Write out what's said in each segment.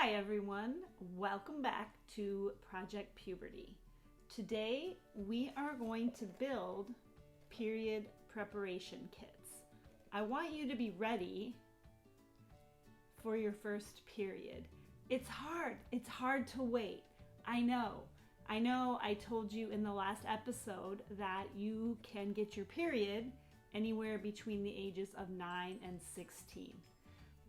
Hi everyone, welcome back to Project Puberty. Today we are going to build period preparation kits. I want you to be ready for your first period. It's hard to wait. I know I told you in the last episode that you can get your period anywhere between the ages of 9 and 16.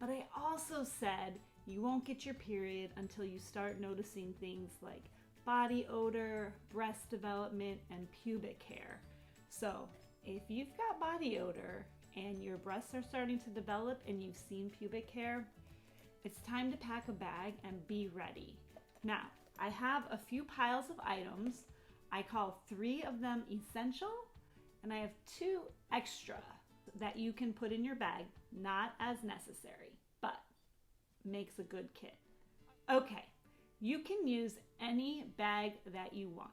But I also said you won't get your period until you start noticing things like body odor, breast development, and pubic hair. So if you've got body odor and your breasts are starting to develop and you've seen pubic hair, it's time to pack a bag and be ready. Now, I have a few piles of items. I call 3 of them essential, and I have 2 extra that you can put in your bag, not as necessary, but makes a good kit. Okay, you can use any bag that you want.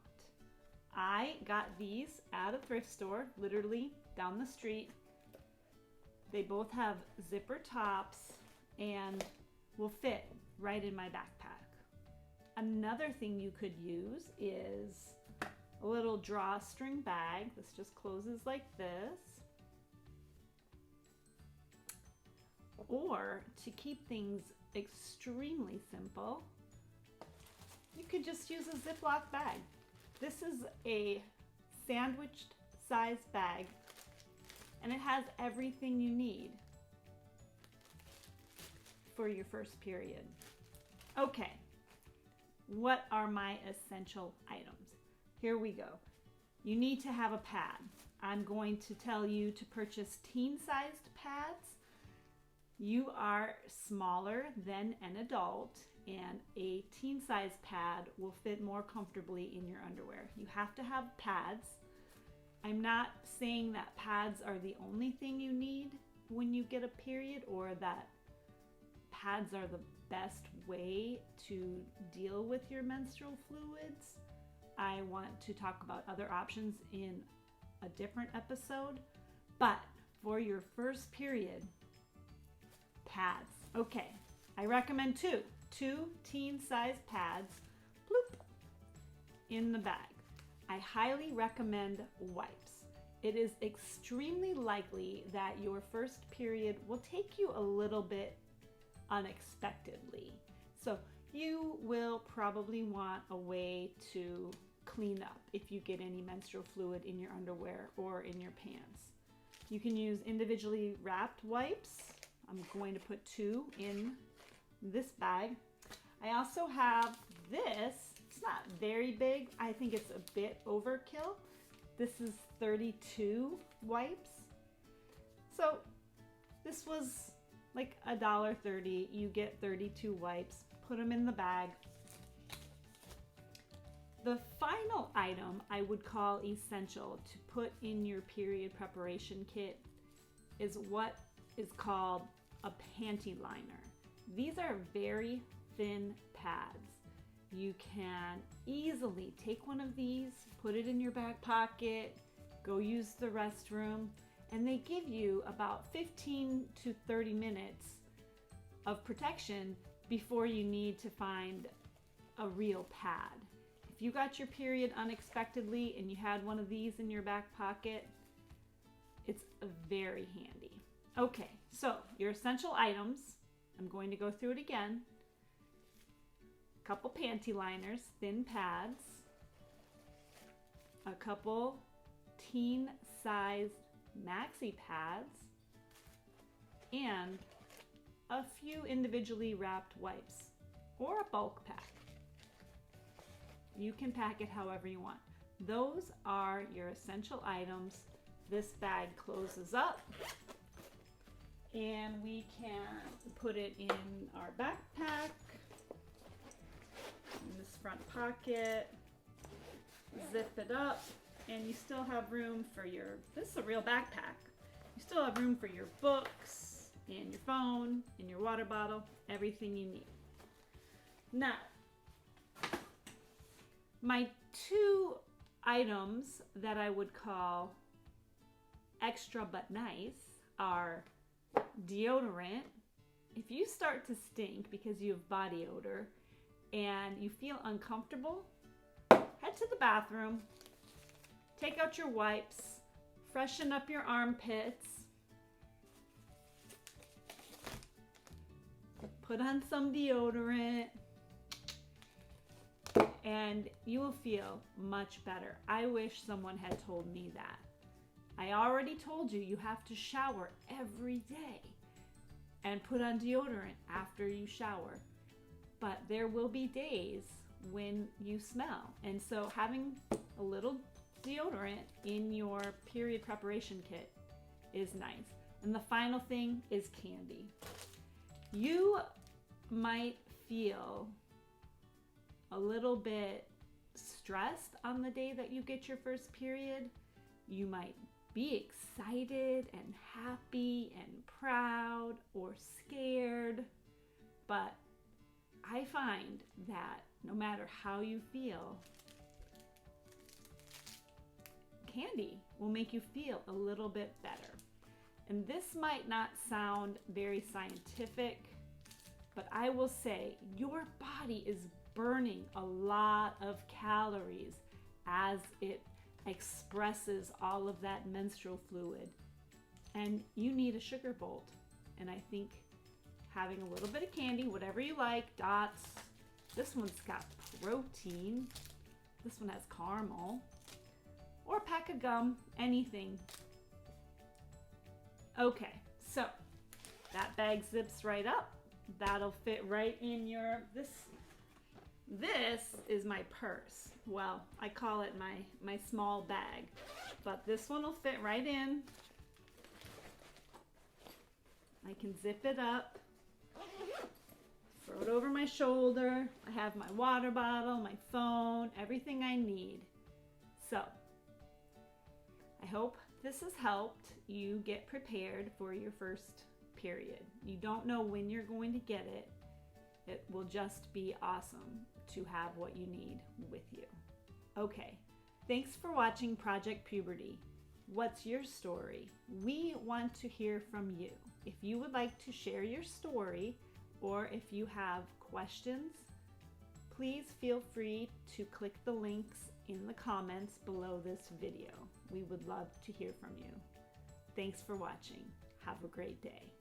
I got these at a thrift store, literally down the street. They both have zipper tops and will fit right in my backpack. Another thing you could use is a little drawstring bag. This just closes like this. Or to keep things extremely simple, you could just use a Ziploc bag. This is a sandwiched size bag and it has everything you need for your first period. Okay, what are my essential items? Here we go. You need to have a pad. I'm going to tell you to purchase teen-sized pads. You are smaller than an adult, and a teen-size pad will fit more comfortably in your underwear. You have to have pads. I'm not saying that pads are the only thing you need when you get a period, or that pads are the best way to deal with your menstrual fluids. I want to talk about other options in a different episode, but for your first period, pads. Okay, I recommend two teen-size pads, bloop, in the bag. I highly recommend wipes. It is extremely likely that your first period will take you a little bit unexpectedly. So you will probably want a way to clean up if you get any menstrual fluid in your underwear or in your pants. You can use individually wrapped wipes. I'm going to put 2 in this bag. I also have this. It's not very big. I think it's a bit overkill. This is 32 wipes. So this was like $1.30. You get 32 wipes. Put them in the bag. The final item I would call essential to put in your period preparation kit is what is called a panty liner. These are very thin pads. You can easily take one of these, put it in your back pocket, go use the restroom, and they give you about 15 to 30 minutes of protection before you need to find a real pad. If you got your period unexpectedly and you had one of these in your back pocket, it's very handy. Okay, so your essential items, I'm going to go through it again. A couple panty liners, thin pads, a couple teen-sized maxi pads, and a few individually wrapped wipes, or a bulk pack. You can pack it however you want. Those are your essential items. This bag closes up, and we can put it in our backpack, in this front pocket, zip it up, and you still have room for this is a real backpack. You still have room for your books, and your phone, and your water bottle, everything you need. Now, my 2 items that I would call extra but nice are deodorant If you start to stink because you have body odor and you feel uncomfortable, head to the bathroom, take out your wipes, freshen up your armpits, put on some deodorant, and you will feel much better. I wish someone had told me that. I already told you you have to shower every day and put on deodorant after you shower. But there will be days when you smell. And so having a little deodorant in your period preparation kit is nice. And the final thing is candy. You might feel a little bit stressed on the day that you get your first period. You might be excited and happy and proud or scared, but I find that no matter how you feel, candy will make you feel a little bit better. And this might not sound very scientific, but I will say your body is burning a lot of calories as it expresses all of that menstrual fluid. And you need a sugar bolt. And I think having a little bit of candy, whatever you like, dots. This one's got protein. This one has caramel. Or a pack of gum, anything. Okay, so that bag zips right up. That'll fit right in your, this is my purse. Well, I call it my small bag, but this one will fit right in. I can zip it up, throw it over my shoulder. I have my water bottle, my phone, everything I need. So, I hope this has helped you get prepared for your first period. You don't know when you're going to get it. It will just be awesome to have what you need with you. Okay, thanks for watching Project Puberty. What's your story? We want to hear from you. If you would like to share your story, or if you have questions, please feel free to click the links in the comments below this video. We would love to hear from you. Thanks for watching. Have a great day.